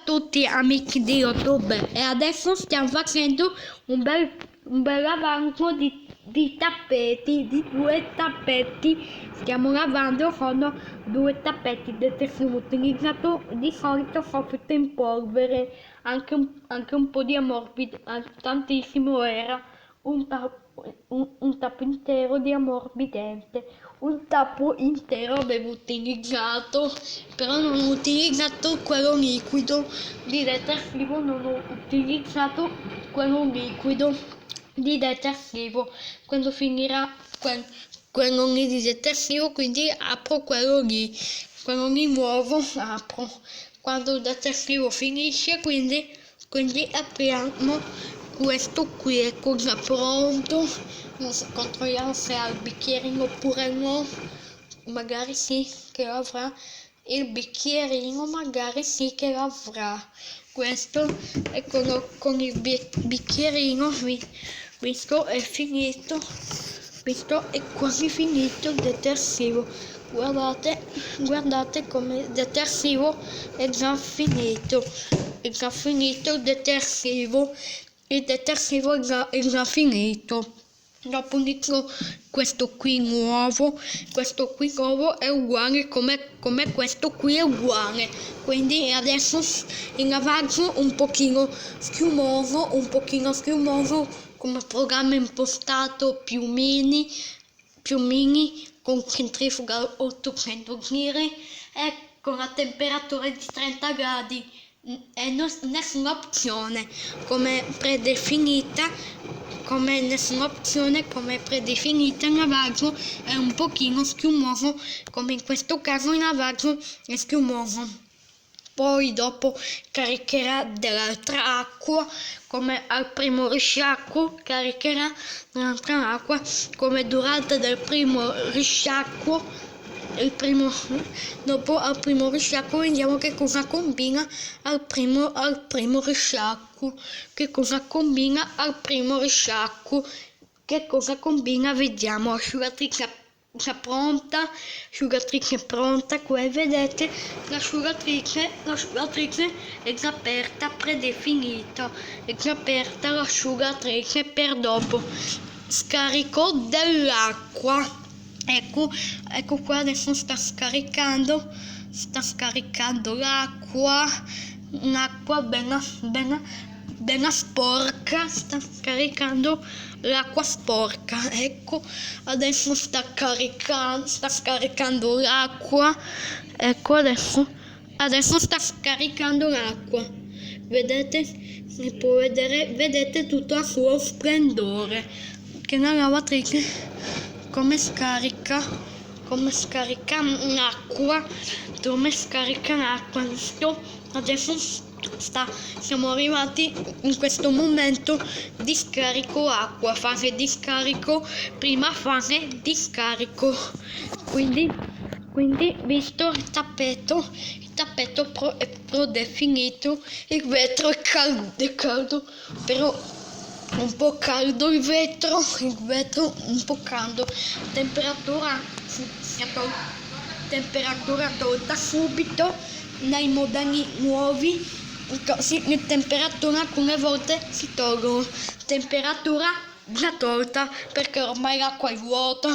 tutti amici di YouTube e adesso stiamo facendo un bel lavando di tappeti, di 2 tappeti. Stiamo lavando con 2 tappeti detersivo utilizzato di solito soffice in polvere, anche un po' di ammorbidente, tantissimo era un tappo intero di ammorbidente. Un tappo intero avevo utilizzato, però non ho utilizzato quello liquido di detersivo, non ho utilizzato quello liquido di detersivo. Quando finirà quello lì di detersivo, quindi apro quello lì nuovo, apro quando il detersivo finisce, quindi apriamo questo qui, ecco già pronto. Controlliamo se ha il bicchierino oppure no, magari sì che lo avrà, il bicchierino magari sì che lo avrà. Questo eccolo con il bicchierino, visto è finito, visto è quasi finito il detersivo. Guardate come il detersivo è già finito il detersivo. Il detersivo è già finito. Dopo inizio questo qui nuovo è uguale come questo qui è uguale. Quindi adesso il lavaggio un pochino schiumoso, come programma impostato più mini con centrifuga 800 giri e con la temperatura di 30 gradi. E nessuna opzione come predefinita, il lavaggio è un pochino schiumoso, come in questo caso il lavaggio è schiumoso. Poi dopo caricherà dell'altra acqua, come al primo risciacquo caricherà dell'altra acqua, come durante del primo risciacquo. Dopo al primo risciacquo vediamo che cosa combina al primo risciacquo. Che cosa combina al primo risciacquo? Che cosa combina? Vediamo. Asciugatrice pronta. Qui vedete l'asciugatrice è già aperta, predefinita. È già aperta l'asciugatrice per dopo scarico dell'acqua. Ecco qua adesso sta scaricando un'acqua bella sporca, sta scaricando l'acqua sporca. Ecco, adesso sta scaricando l'acqua. Ecco, adesso sta scaricando l'acqua. Vedete? Si può vedete tutto a suo splendore. Che la lavatrice come scarica l'acqua, visto? Adesso siamo arrivati in questo momento di scarico acqua, fase di scarico, prima fase di scarico. Quindi visto il tappeto è predefinito, il vetro è caldo, però un po' caldo il vetro un po' caldo. Temperatura tolta subito nei modelli nuovi, così le temperature alcune volte si tolgono. Temperatura già tolta perché ormai l'acqua è vuota,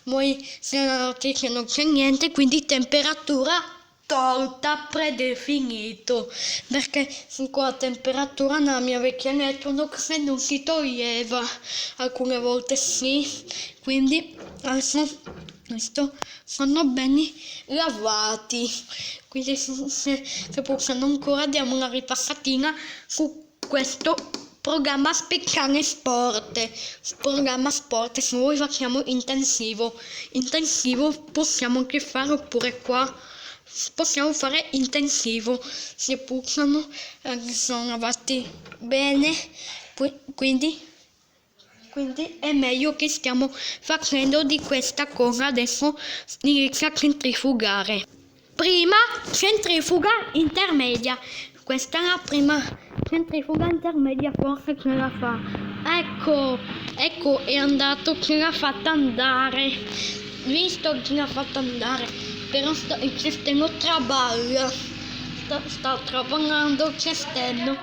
poi se nella notizie non c'è niente, quindi temperatura tolta, predefinito, perché con la temperatura nella mia vecchia Electrolux non si toglieva, alcune volte sì, quindi adesso sono bene lavati. Quindi se possiamo ancora diamo una ripassatina su questo programma speciale sport. Se voi facciamo intensivo possiamo anche fare, oppure qua possiamo fare intensivo, si puzzano, sono lavati bene, quindi è meglio che stiamo facendo di questa cosa. Adesso inizia a centrifugare. Prima centrifuga intermedia, questa è la prima centrifuga intermedia, forse ce la fa. Ecco è andato, ce l'ha fatta andare, visto che ce l'ha fatta andare, però il sistema traballa. sta traballando il cestello,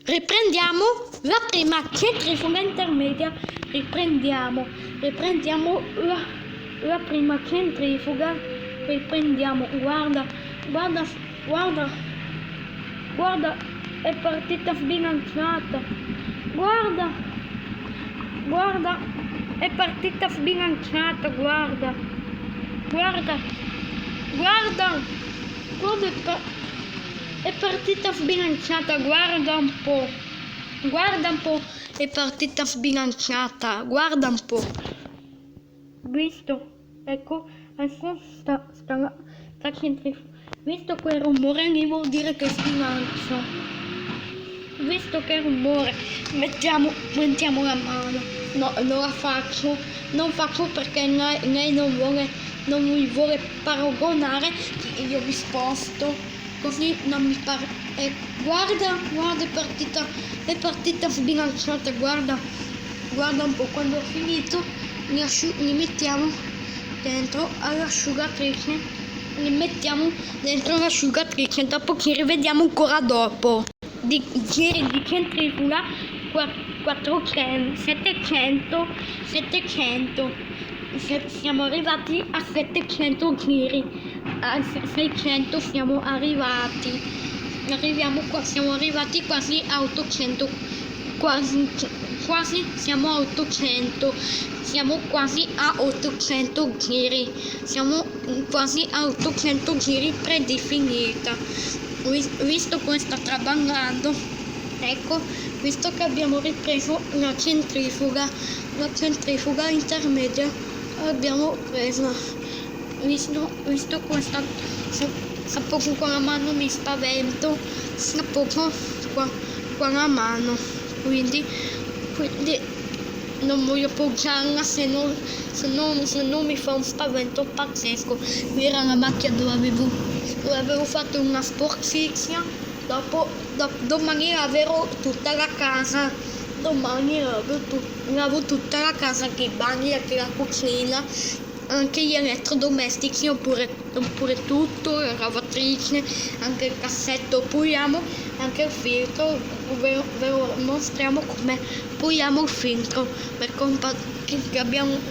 Riprendiamo la prima centrifuga intermedia, riprendiamo la prima centrifuga, guarda, è partita sbilanciata, guarda, è partita sbilanciata, guarda, è partita sbilanciata, guarda un po', è partita sbilanciata, guarda un po'. Visto? Ecco sta centrifuga. Visto quel rumore lì vuol dire che sbilancia. Visto che rumore, mettiamo la mano. No, non la faccio. Non faccio perché lei non mi vuole paragonare. Io mi sposto. Così non mi pare. Guarda, è partita sbilanciata, guarda un po'. Quando ho finito li mettiamo dentro all'asciugatrice, dopo ci rivediamo ancora dopo. Di centrifuga 400, 700, siamo arrivati a 700 giri, a 600 siamo arrivati quasi a 800, quasi siamo a 800, siamo quasi a 800 giri, predefinita. Visto come sta traballando, ecco, visto che abbiamo ripreso la centrifuga intermedia, l'abbiamo presa. Visto come sta poco con la mano, mi spavento, sta poco con la mano, quindi non voglio appoggiarla, se non mi fa un spavento pazzesco. Qui era la macchia dove avevo fatto una sporcizia, dopo domani laverò tutta la casa, lavo tutta la casa, anche i bagni, anche la cucina, anche gli elettrodomestici, oppure tutto, la lavatrice, anche il cassetto, puliamo anche il filtro, ve lo mostriamo come puliamo il filtro, perché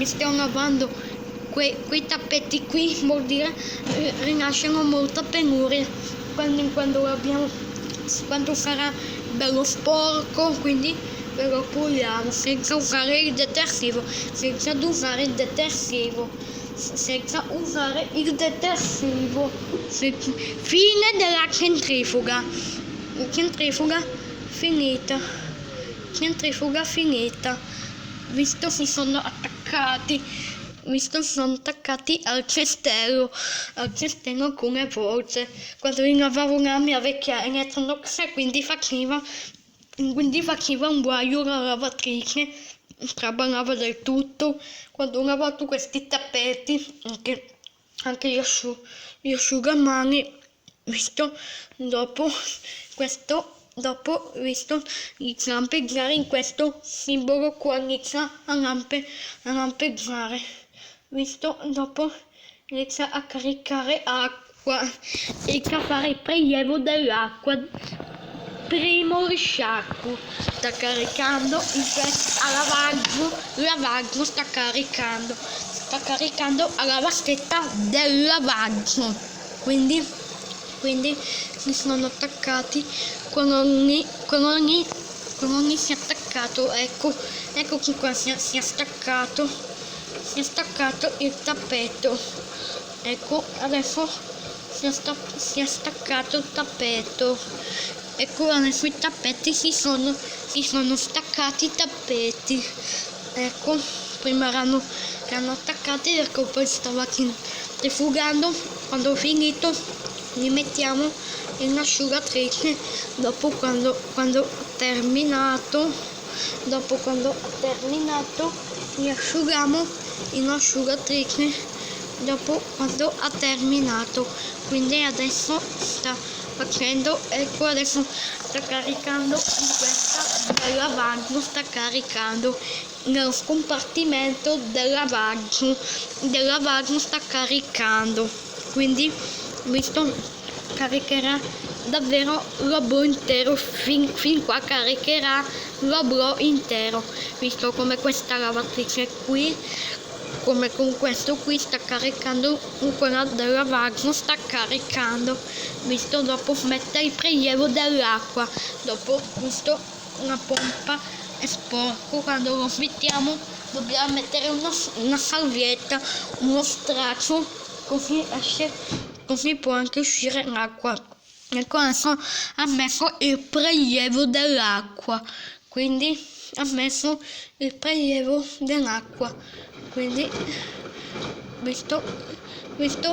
stiamo lavando quei tappeti qui, vuol dire rilasciano molta penuria quando sarà bello sporco, quindi ve lo puliamo senza usare il detersivo. Fine della centrifuga finita. Visto si sono attaccati al cestello alcune volte quando lavavo la mia vecchia elettrodoxa, quindi faceva un guaio la lavatrice, traballava del tutto. Quando ho lavato questi tappeti, anche gli asciugamani, visto inizia a lampeggiare in questo simbolo qua, inizia a lampeggiare, visto, dopo inizia a caricare acqua, inizia a fare il prelievo dell'acqua. Primo risciacquo sta caricando il lavaggio sta caricando alla vaschetta del lavaggio, quindi si sono attaccati con ogni si è attaccato, ecco che qua si è staccato il tappeto, ecco, adesso si è staccato il tappeto. Ecco, adesso i tappeti si sono staccati i tappeti. Ecco, prima erano attaccati perché poi stava centrifugando. Quando ho finito li mettiamo in asciugatrice. Dopo quando ho terminato li asciughiamo in asciugatrice. Dopo quando ha terminato, quindi adesso sta facendo, ecco, adesso sta caricando in questa del lavaggio, sta caricando nello scompartimento del lavaggio sta caricando, quindi visto caricherà davvero lo blu intero, fin qua caricherà lo blu intero, visto come questa lavatrice qui, come con questo qui sta caricando, quella del lavaggio sta caricando, visto dopo mette il prelievo dell'acqua, dopo visto la pompa è sporco, quando lo mettiamo dobbiamo mettere una salvietta, uno straccio, così esce, così può anche uscire l'acqua. Ecco, adesso ha messo il prelievo dell'acqua, quindi ha messo il prelievo dell'acqua, quindi visto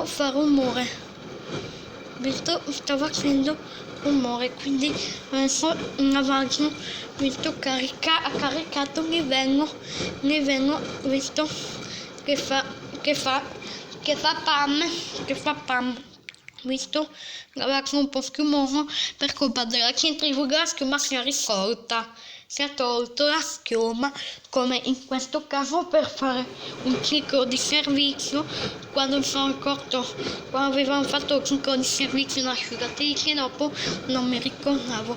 fa rumore, visto sta facendo rumore, quindi adesso il lavaggio, visto ha caricato il livello, visto che fa pam, visto lavaggio un po' schiumoso per colpa della centrifuga, la schiuma si è risolta, si è tolto la schiuma, come in questo caso per fare un ciclo di servizio. Quando mi sono accorto, quando avevamo fatto il ciclo di servizio in asciugatrice, dopo non mi ricordavo,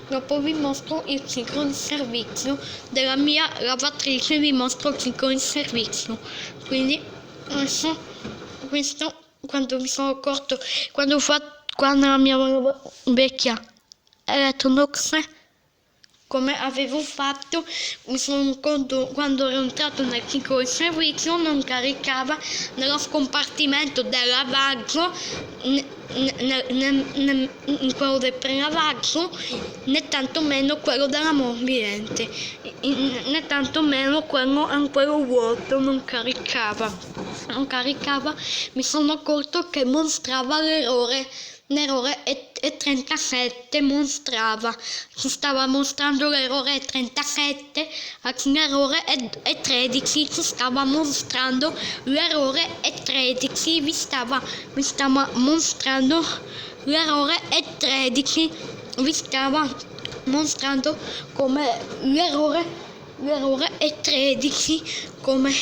dopo vi mostro il ciclo di servizio della mia lavatrice, vi mostro il ciclo di servizio. Quindi adesso questo, quando mi sono accorto, quando la mia vecchia Electrolux, come avevo fatto, mi sono accorto quando ero entrato nel ciclo di servizio non caricava nello scompartimento del lavaggio, in quello del prelavaggio, né tantomeno quello dell'ammorbidente, né tantomeno quello vuoto non caricava, mi sono accorto che mostrava l'errore e 37 mostrava, ci stava mostrando l'errore 37, l'errore e 13 ci stava mostrando l'errore e 13, vi stava mostrando l'errore e 13, vi stava mostrando come l'errore è 13, come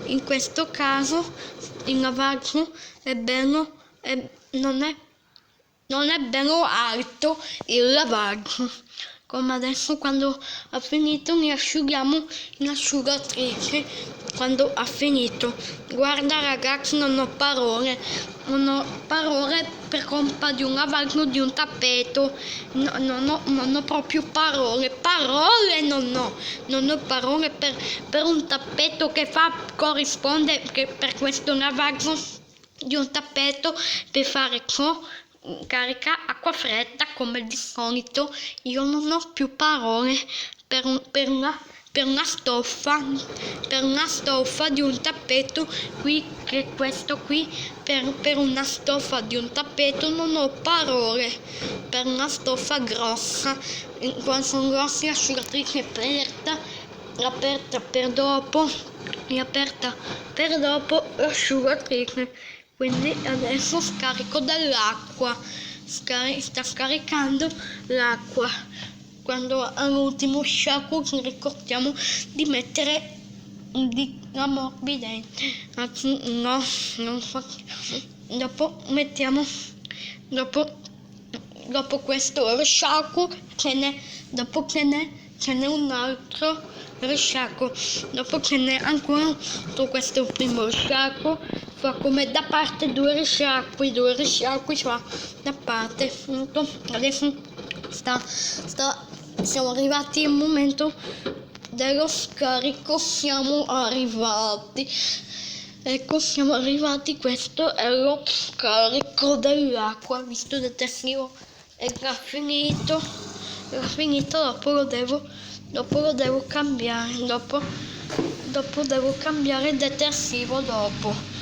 in questo caso il lavaggio è bello, non è bello alto il lavaggio, come adesso quando ha finito ne asciughiamo in asciugatrice, quando ha finito. Guarda ragazzi, non ho parole per colpa di un lavaggio di un tappeto, non ho proprio parole, non ho parole per un tappeto che corrisponde, che per questo lavaggio di un tappeto, per fare ciò carica acqua fredda come di solito. Io non ho più parole per una stoffa di un tappeto qui, che questo qui, per una stoffa di un tappeto non ho parole, per una stoffa grossa, quando sono grossi, l'asciugatrice aperta per dopo l'asciugatrice. Quindi adesso scarico dell'acqua, sta scaricando l'acqua. Quando all'ultimo sciacquo ci ricordiamo di mettere l'ammorbidente. No, non facciamo. Dopo mettiamo, dopo questo risciacquo ce n'è un altro risciacquo, dopo ce n'è ancora tutto questo primo risciacquo, fa come da parte due risciacqui fa da parte. Adesso siamo arrivati al momento dello scarico, siamo arrivati, questo è lo scarico dell'acqua, visto il detersivo è già finito, dopo lo devo cambiare, dopo devo cambiare il detersivo, dopo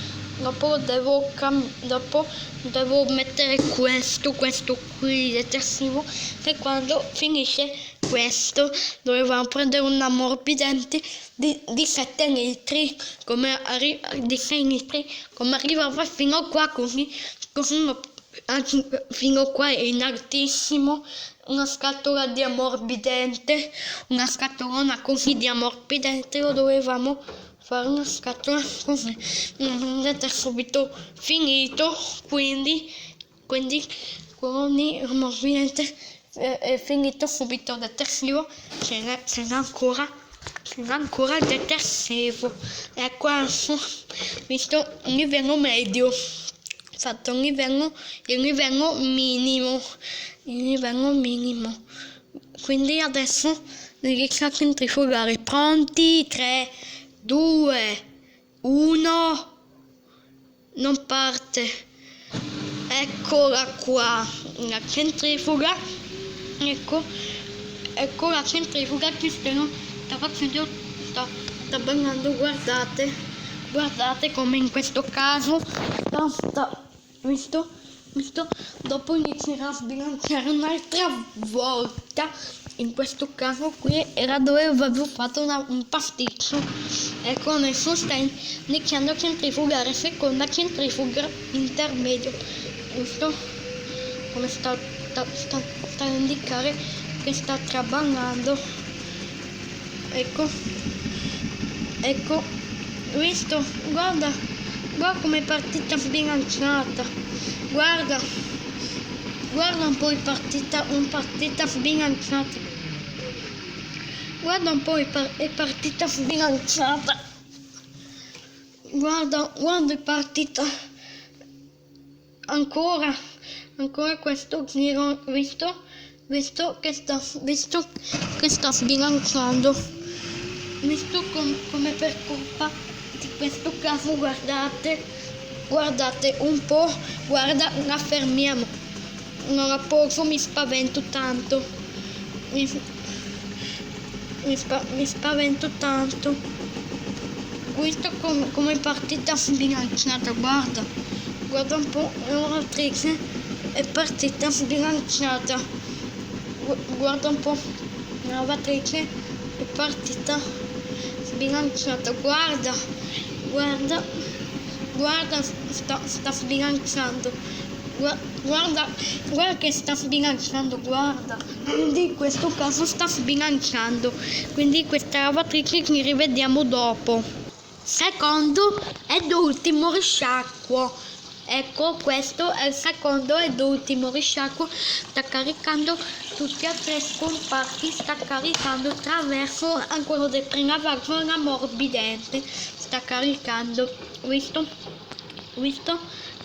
devo mettere questo qui, il detersivo, e quando finisce questo dovevamo prendere un ammorbidente di 7 litri, di 6 litri, come arrivava fino qua, così fino qua in altissimo, una scatola di ammorbidente, una scatolona così di ammorbidente, lo dovevamo fare una scatola così. Non è subito finito, quindi quindi quello lì ovviamente è finito subito il detersivo, c'era ancora il detersivo. Ecco adesso, visto un livello medio, fatto il livello minimo, quindi adesso inizio a centrifugare. Pronti? 3, 2, 1, non parte. Eccola qua, la centrifuga. Ecco la centrifuga che sta facendo, sta ballando, guardate come in questo caso visto, dopo inizierà a sbilanciare un'altra volta. In questo caso qui era dove avevo fatto un pasticcio. Ecco, adesso sta iniziando a centrifugare, seconda centrifuga intermedio, visto come sta a indicare che sta traballando. Ecco, visto, guarda come è partita sbilanciata, guarda un po' è partita sbilanciata, guarda un po' è partita sbilanciata, guarda è partita ancora questo giro, visto che sta sbilanciando, visto come per colpa di questo caso. Guardate un po', guarda, la fermiamo, non la posso, mi spavento tanto, mi spavento tanto, visto come è partita sbilanciata, guarda un po', la lavoratrice è partita sbilanciata, guarda un po', la lavatrice è partita sbilanciata, guarda, sta sbilanciando, guarda che sta sbilanciando, guarda, quindi in questo caso sta sbilanciando, quindi questa lavatrice ci rivediamo dopo. Secondo ed ultimo risciacquo. Ecco, questo è il secondo ed ultimo risciacquo. Sta caricando tutti e tre i comparti, sta caricando attraverso quello del prima valvola morbidente, sta caricando, visto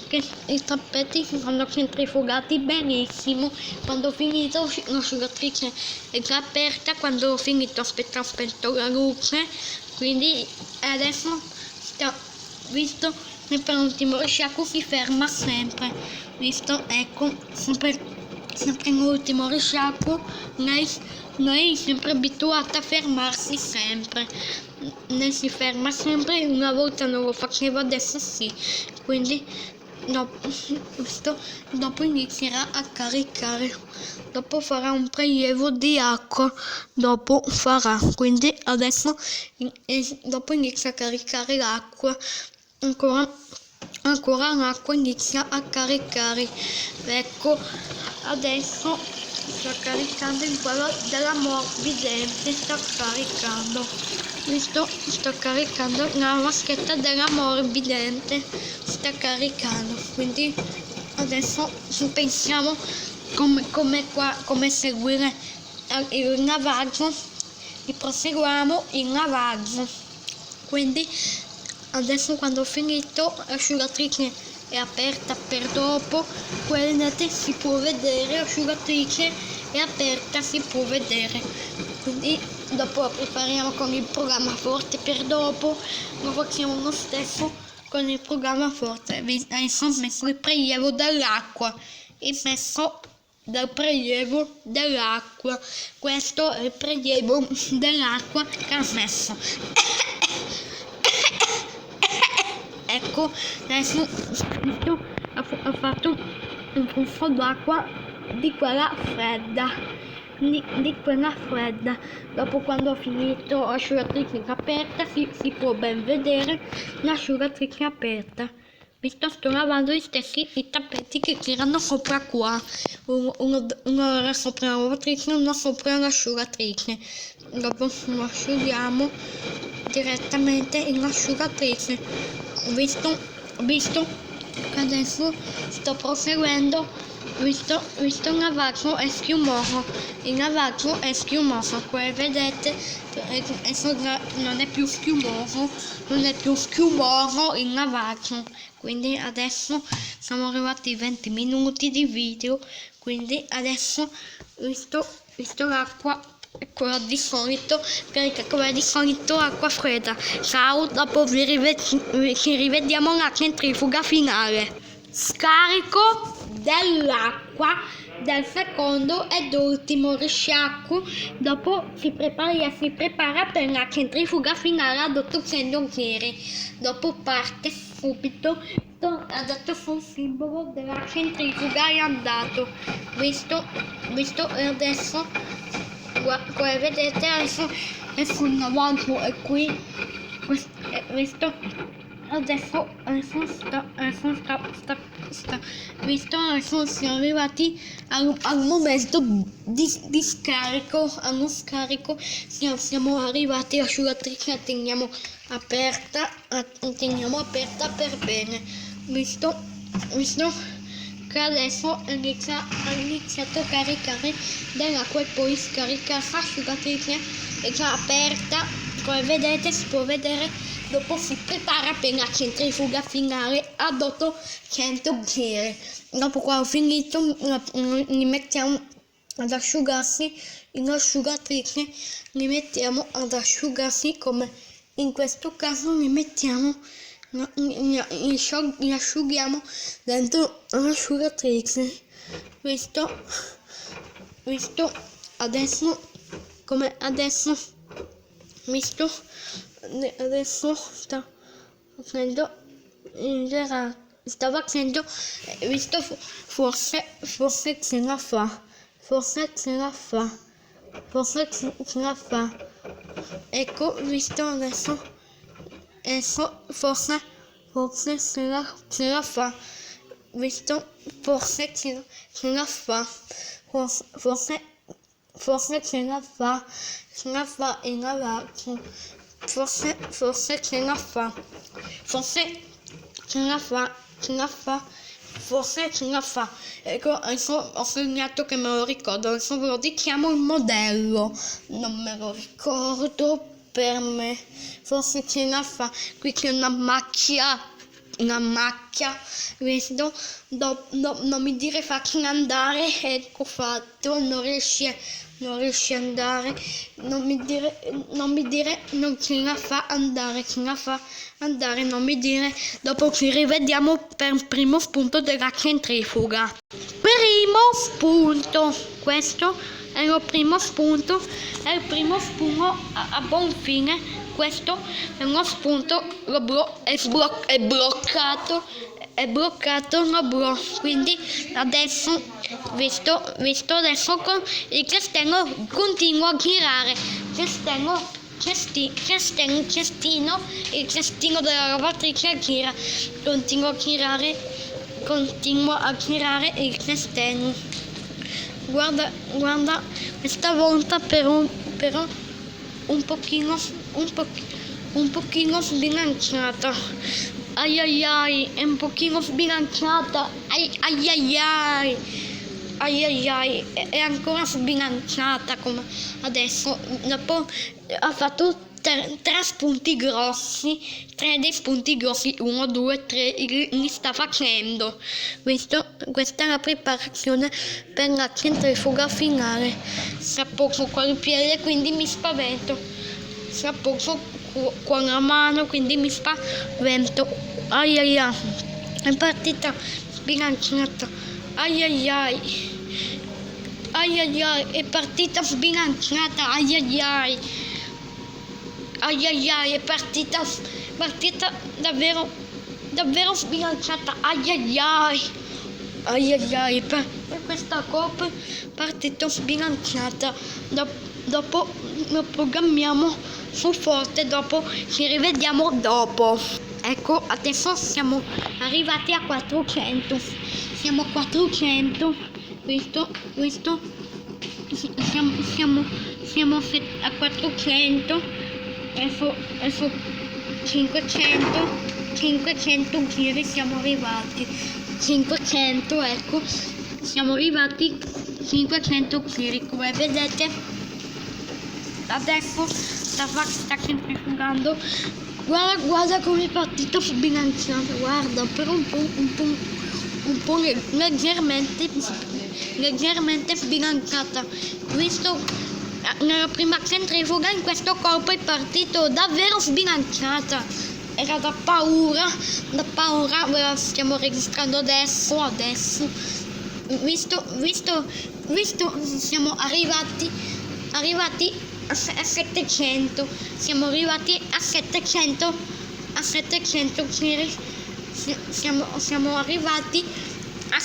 che i tappeti si sono centrifugati benissimo. Quando ho finito l'asciugatrice è già aperta, quando ho finito aspetta spento la luce, quindi adesso visto che per l'ultimo risciacquo si ferma sempre, visto, ecco, sempre in ultimo risciacquo lei è sempre abituata a fermarsi sempre, lei si ferma sempre, una volta non lo faceva, adesso sì, quindi dopo inizierà a caricare, dopo farà un prelievo di acqua, quindi adesso dopo inizia a caricare l'acqua, ancora l'acqua inizia a caricare. Ecco, adesso sta caricando in quello della morbidente, sta caricando, visto, sto caricando la vaschetta della morbidente, sta caricando, quindi adesso pensiamo come seguire il lavaggio, e proseguiamo il lavaggio. Quindi adesso, quando ho finito, l'asciugatrice è aperta per dopo, guardate, si può vedere, l'asciugatrice è aperta, si può vedere, quindi dopo la prepariamo con il programma forte per dopo, lo facciamo lo stesso con il programma forte. Adesso ho messo il prelievo dell'acqua, questo è il prelievo dell'acqua che ha messo. Ecco, adesso ha fatto un puffo d'acqua di quella fredda, dopo, quando ho finito, l'asciugatrice aperta, si può ben vedere l'asciugatrice aperta, visto, sto lavando i tappeti che c'erano sopra qua, uno era sopra la lavatrice, uno sopra l'asciugatrice. Dopo lo asciughiamo direttamente in asciugatrice, visto Adesso sto proseguendo, visto il navajo è schiumoso, il navajo è schiumoso, come vedete adesso non è più schiumoso, il navajo, quindi adesso siamo arrivati ai 20 minuti di video, quindi adesso visto l'acqua è quella di solito, perché come di solito acqua fredda. Ciao, dopo ci rivediamo alla centrifuga finale. Scarico dell'acqua del secondo ed ultimo risciacquo, dopo si prepara per la centrifuga finale ad 800 gradi. Dopo parte subito, adesso sul simbolo della centrifuga è andato. Visto adesso, come vedete adesso è sul navajo e qui visto adesso siamo arrivati al momento di scarico, allo scarico. Siamo arrivati all'asciugatrice, la teniamo aperta per bene, visto che adesso ha iniziato a caricare dell'acqua e poi scarica l'asciugatrice è già aperta, come vedete, si può vedere. Dopo si prepara per la centrifuga finale ad 800 gradi. Dopo qua ho finito, li mettiamo ad asciugarsi in asciugatrice, li mettiamo ad asciugarsi, come in questo caso li asciughiamo dentro l'asciugatrice. Visto adesso, come adesso, adesso sta facendo visto, forse ce la fa, ecco, visto adesso forse ce la fa, visto, forse ce la fa, forse ce la fa in avanti, forse ce la fa, ecco, adesso ho segnato che me lo ricordo, adesso ve lo diciamo il modello, non me lo ricordo per me, forse ce la fa, qui c'è una macchia, visto, non mi dire facile andare, ecco fatto, non riesci a andare, non mi dire non ce la fa andare, non mi dire. Dopo ci rivediamo per il primo spunto della centrifuga. Primo spunto, questo è il primo spunto, a buon fine. Questo è uno spunto, è bloccato, quindi adesso, visto adesso con il cestello continua a girare, il cestino della lavatrice gira, continua a girare il cestello. Guarda, questa volta però un pochino sbilanciata. Ai, è un pochino sbilanciata. Ai, è ancora sbilanciata come adesso. Dopo ha fatto 3 spunti grossi, 3 dei spunti grossi, 1, 2, 3, li sta facendo. Questa è la preparazione per la centrifuga finale. Tra poco con il piede, quindi mi spavento. Tra poco con la mano, quindi mi spavento. Ai, è partita sbilanciata. Ai, è partita sbilanciata. Ai, è partita davvero sbilanciata. Ai, per questa coppa è partita sbilanciata. Dopo lo programmiamo sul forte, dopo ci rivediamo dopo. Ecco, adesso siamo arrivati a 400. Siamo a 400. Questo siamo a 400. Adesso 500. 500 giri siamo arrivati. 500, ecco, siamo arrivati 500 giri, come vedete. Adesso sta centrifugando. Guarda come è partita sbilanciata, guarda, però un po' leggermente sbilanciata. Visto nella prima centrifuga, in questo colpo è partito davvero sbilanciata. Era da paura, ve la stiamo registrando adesso. Visto, siamo arrivati a 700, siamo arrivati a 700 giri, siamo arrivati a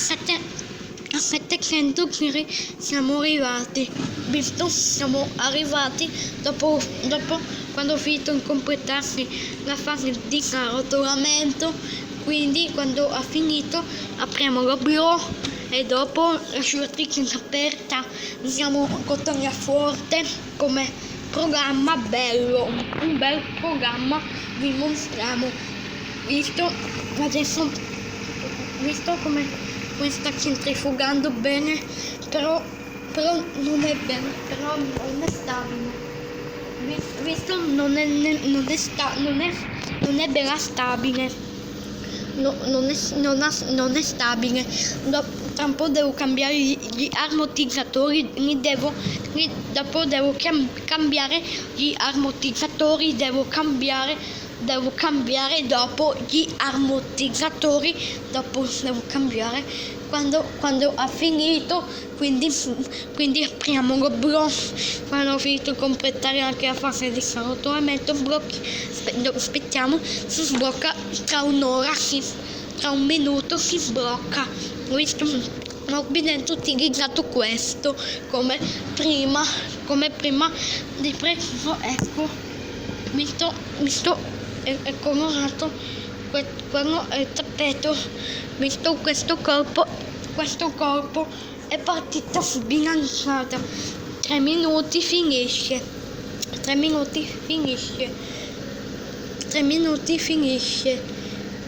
700 giri, siamo arrivati, visto, siamo arrivati dopo quando ho finito di completarsi la fase di arrotolamento. Quindi quando ha finito apriamo l'oblò e dopo l'asciugatrice è aperta, usiamo cotone forte come programma bello, un bel programma vi mostriamo. Visto come sta centrifugando bene, però non è bene, però non è stabile. Visto non è bella stabile, non è stabile. Tra un po' devo cambiare gli ammortizzatori, dopo devo cambiare gli ammortizzatori, devo cambiare dopo gli ammortizzatori, dopo devo cambiare quando ha finito, quindi apriamo l'oblò. Quando ho finito di completare anche la fase di arrotolamento, aspettiamo, si sblocca tra un'ora, tra un minuto si sblocca. Visto, ho dentro utilizzato questo come prima di preciso, ecco, visto è colorato, quello è il tappeto. Visto questo corpo è partita sbilanciata. 3 minuti finisce.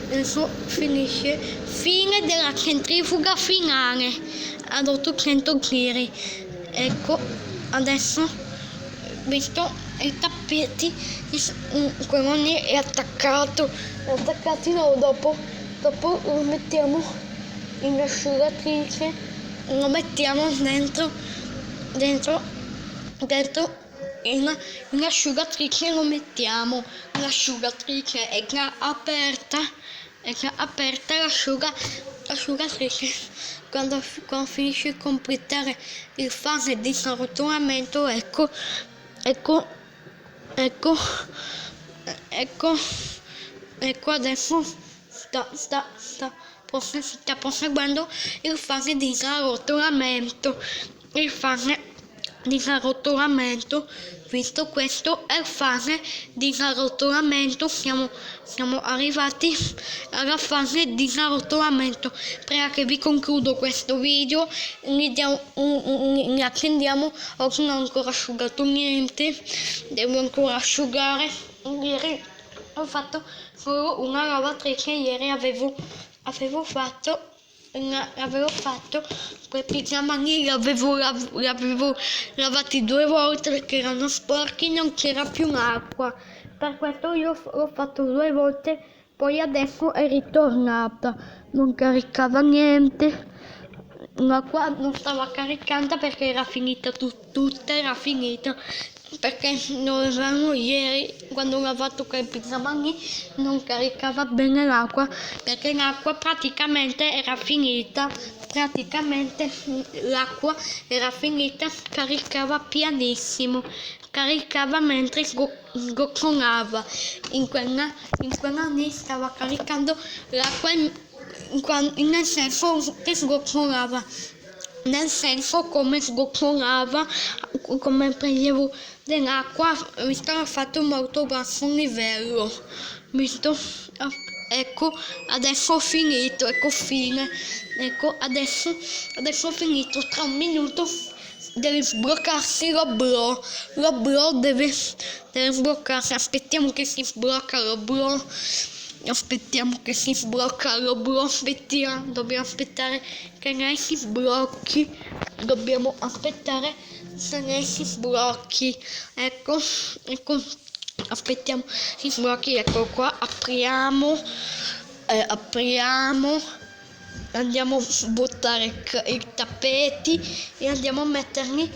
Adesso finisce. Fine della centrifuga finale ad 800 giri. Ecco, adesso, visto i tappeti, quello lì è attaccato. Dopo lo mettiamo in asciugatrice, lo mettiamo dentro in asciugatrice, lo mettiamo. L'asciugatrice è già aperta l'asciugatrice. Quando finisce di completare il fase di arrotolamento, ecco adesso sta proseguendo il fase di arrotolamento. Visto questo è il fase di arrotolamento, siamo arrivati alla fase di arrotolamento. Prima che vi concludo questo video, li accendiamo. Oggi non ho ancora asciugato niente, devo ancora asciugare. Ieri ho fatto solo una lavatrice, ieri avevo fatto quei pigiamani, li avevo lavati 2 volte perché erano sporchi, non c'era più l'acqua. Per questo io l'ho fatto 2 volte, poi adesso è ritornata. Non caricava niente, l'acqua non stava caricando perché era finita, tutta era finita. Perché non avevamo ieri, quando ho lavato quei pizzamani, non caricava bene l'acqua, perché l'acqua praticamente era finita. L'acqua era finita, caricava pianissimo, caricava mentre sgocciolava. In quella lì stava caricando l'acqua nel senso che sgocciolava. Nel senso come sgocciolava, come prendevo dell'acqua, visto che ha fatto molto basso livello. Visto, ecco, adesso ho finito, ecco fine. Ecco, adesso ho finito. Tra un minuto deve sbloccarsi l'oblò. L'oblò deve sbloccarsi. Aspettiamo che si sblocca l'oblò. aspettiamo che si sblocca l'oblò, dobbiamo aspettare che lei si sblocchi, dobbiamo aspettare se lei si sblocchi, ecco, aspettiamo si sblocchi, ecco qua, apriamo, andiamo a buttare i tappeti e andiamo a metterli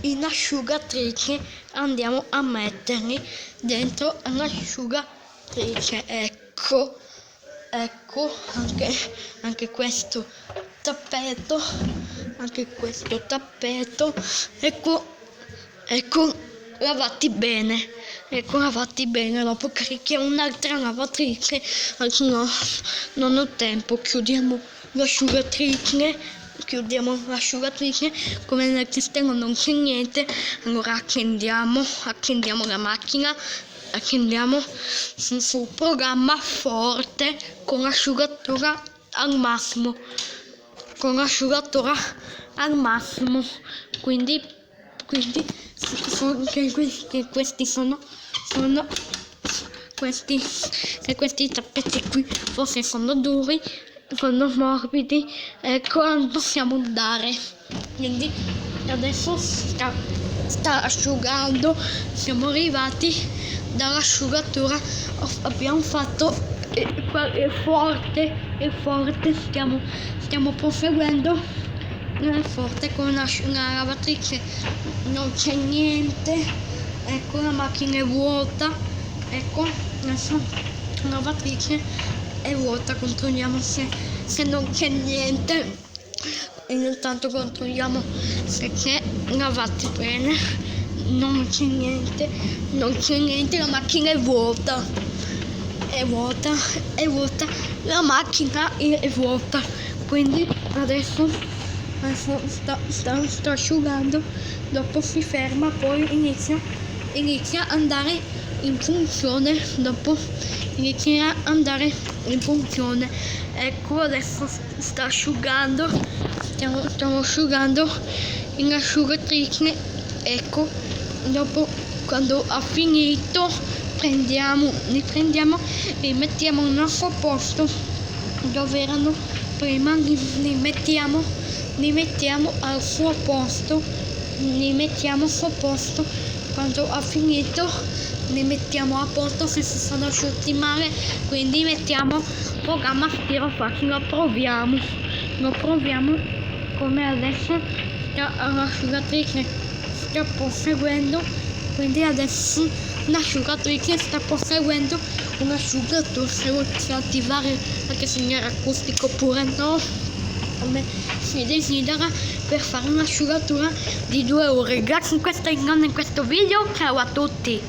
in asciugatrice, andiamo a metterli dentro l'asciugatrice, ecco anche questo tappeto, ecco lavati bene, dopo carichiamo un'altra lavatrice, no, non ho tempo, chiudiamo l'asciugatrice, come nel castello non c'è niente, allora accendiamo la macchina, accendiamo sul programma forte con l'asciugatura al massimo, quindi questi tappeti qui forse sono duri, sono morbidi, ecco, non possiamo andare, quindi adesso sta asciugando, siamo arrivati dall'asciugatura, abbiamo fatto, è forte, stiamo proseguendo, è forte con la lavatrice, non c'è niente, ecco la macchina è vuota, ecco adesso la lavatrice è vuota, controlliamo se non c'è niente, e intanto controlliamo se c'è, lavati bene, non c'è niente, la macchina è vuota, la macchina è vuota, quindi adesso sta asciugando, dopo si ferma, poi inizia a andare in funzione, ecco adesso sta asciugando, stiamo asciugando in asciugatrice, ecco, dopo quando ha finito li prendiamo e mettiamo al nostro posto dove erano prima, li mettiamo al suo posto, quando ha finito li mettiamo a posto se si sono asciutti male, quindi mettiamo programma stiro facile, lo proviamo come adesso l'asciugatrice sta proseguendo, quindi adesso l'asciugatrice sta proseguendo un asciugatore, se vuoi attivare anche segnale acustico oppure no, come si desidera, per fare un'asciugatura di 2 ore. Grazie in questo video, ciao a tutti.